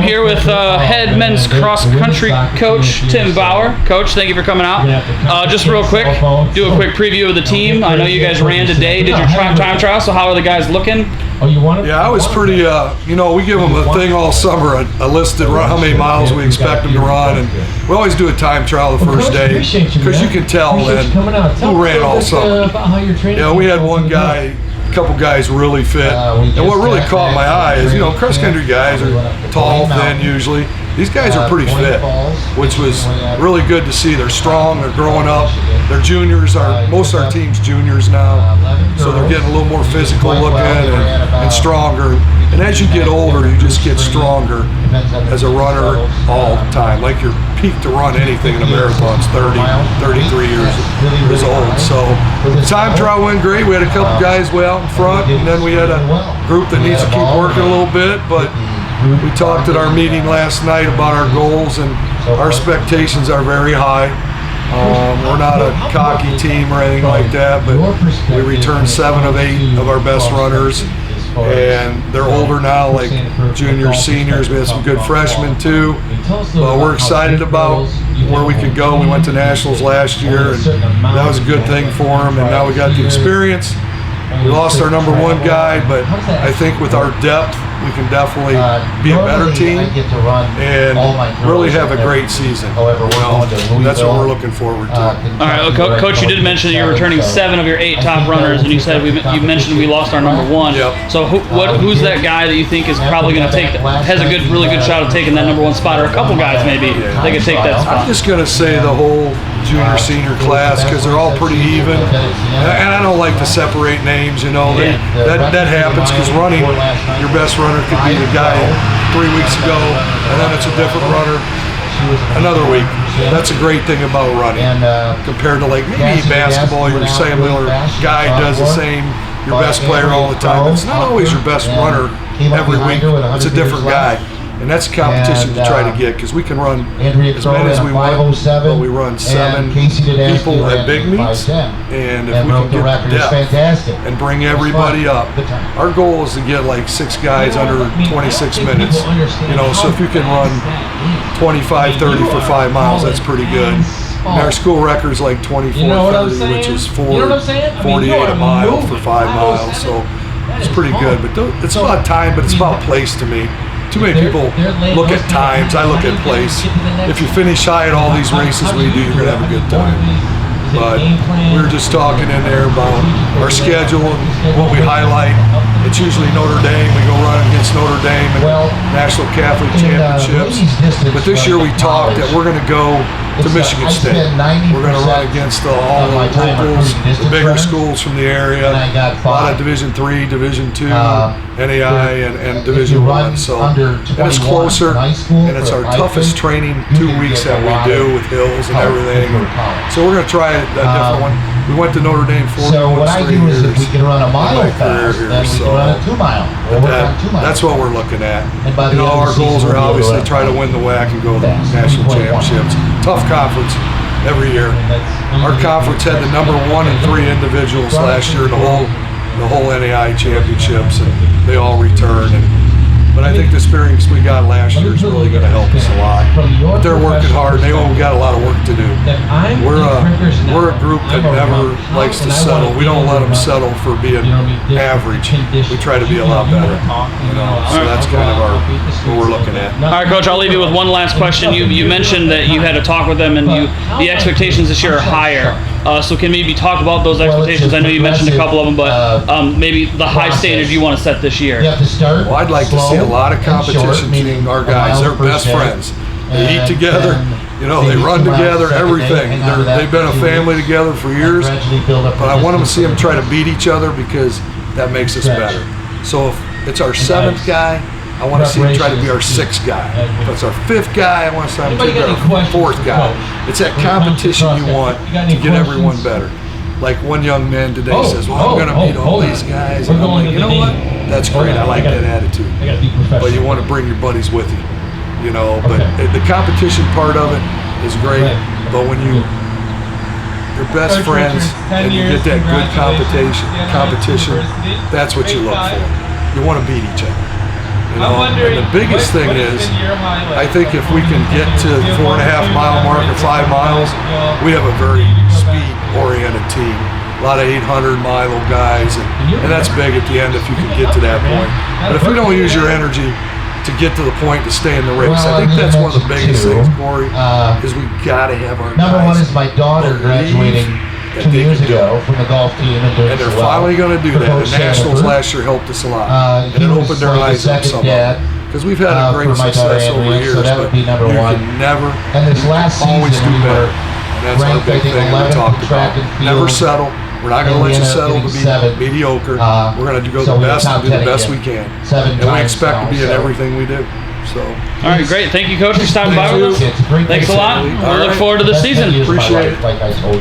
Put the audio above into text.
here with head men's cross country coach Tim Bauer. Coach, thank you for coming out. Just real quick, do a quick preview of the team. I know you guys ran today, did your time trial, so how are the guys looking? Oh, you want it? Yeah, I was pretty, we give them a thing all summer, a listed run, how many miles we expect them to run, and we always do a time trial the first day, because you can tell then who ran all summer. Yeah, we had one guy, a couple guys really fit, and what really caught my eye is, cross country guys are tall, thin usually. These guys are pretty fit, which was really good to see. They're strong, they're growing up. They're juniors, most of our team's juniors now, so they're getting a little more physical looking and stronger. And as you get older, you just get stronger as a runner all the time. Like your peak to run anything in a marathon is 33 years old. So the time trial went great. We had a couple guys way out in front, and then we had a group that needs to keep working a little bit, but we talked at our meeting last night about our goals, and our expectations are very high. We're not a cocky team or anything like that, but we returned 7 of 8 of our best runners, and they're older now, like juniors, seniors. We had some good freshmen too, but we're excited about where we could go. We went to nationals last year, and that was a good thing for them, and now we got the experience. We lost our number 1 guy, but I think with our depth, we can definitely be a better team and really have a great season. That's what we're looking forward to. All right, well, Coach, you did mention that you're returning 7 of your 8 top runners, and you said you mentioned we lost our number 1. Yep. So who's that guy that you think is probably going to has a really good shot of taking that number 1 spot, or a couple guys maybe they could take that spot? I'm just going to say the whole junior senior class, because they're all pretty even, and I don't like to separate names. That happens, because running, your best runner could be the guy 3 weeks ago, and then it's a different runner another week. That's a great thing about running, compared to like maybe basketball. Your Sam Miller guy does the same, your best player all the time. It's not always your best runner every week. It's a different guy. And that's a competition to try to get, because we can run as many as we want, but we run 7 people at big meets, and if we can get depth and bring everybody up, our goal is to get like 6 guys under 26 minutes, so if you can run 25-30 for 5 miles, that's pretty good. And our school record's like 24-30, which is 4:48 a mile for 5 miles, so it's pretty good. But it's about time, but it's about place to me. Too many people look at times. I look at place. If you finish high at all these races we do, you're going to have a good time. But we were just talking in there about our schedule and what we highlight. It's usually Notre Dame. We go run against Notre Dame in National Catholic Championships. But this year we talked that we're going to go to Michigan State. We're going to run against all the locals, the bigger schools from the area, a lot of Division III, Division II, NAI, and Division I. So, and it's closer, and it's our toughest training 2 weeks that we do with hills and everything. So we're going to try a different one. We went to Notre Dame 41 so what I do is if we can run a mile fast, then we can run a 2 mile. That's what we're looking at. Our goals are obviously try to win the WAC and go to the national championships. Tough conference every year. Our conference had the number 1 and 3 individuals last year in the whole NAI championships, and they all returned. But I think the experience we got last year is really going to help us a lot. But they're working hard. They all got a lot of work to do. We're a group that never likes to settle. We don't let them settle for being average. We try to be a lot better. So that's kind of what we're looking at. All right, Coach, I'll leave you with one last question. You mentioned that you had a talk with them, and the expectations this year are higher. So can maybe talk about those expectations? I know you mentioned a couple of them, but maybe the high standard you want to set this year. Well, I'd like to see a lot of competition between our guys. They're best friends. They eat together, they run together, everything. They've been a family together for years, but I want them to see them try to beat each other, because that makes us better. So if it's our 7th guy, I want to see him try to be our 6th guy. If it's our 5th guy, I want to see him to be our 4th guy. It's that competition you want to get everyone better. Like one young man today says, well, I'm going to beat all these guys. And I'm like, you know what? That's great. I like that attitude. But you want to bring your buddies with you. But the competition part of it is great. But when you're best friends and you get that good competition, that's what you look for. You want to beat each other. You know, and the biggest thing is, I think if we can get to 4.5 mile mark or 5 miles, we have a very speed-oriented team. A lot of 800-mile guys, and that's big at the end if you can get to that point. But if we don't use your energy to get to the point to stay in the race, I think that's one of the biggest things, Corey, is we got to have our Number one guys is my daughter graduating 2 years ago from the golf team and doing and they're so well. finally going to do For that. Coach The Nationals Sanford. last year helped us a lot, and He it was opened their like the eyes up second some. dad, Because we've had a great for my daughter success over Adrian, years, so that would but be number you one. can never And this last always season, do we better. were And that's our ranked, I big think, thing we 11th talked in track about. and field. Never settle. We're not going to And we let you ended up settle to getting be 7th. mediocre. We're going to go So the we best top and do the 10 best again. we can. 7 And we times expect to now, be in so. everything we do. So, All right, great. Thank you, Coach, for stopping by Thank with you. us. Thanks a lot. All We look right. forward to the Best 10 season. years of my Appreciate life, it. like I told you.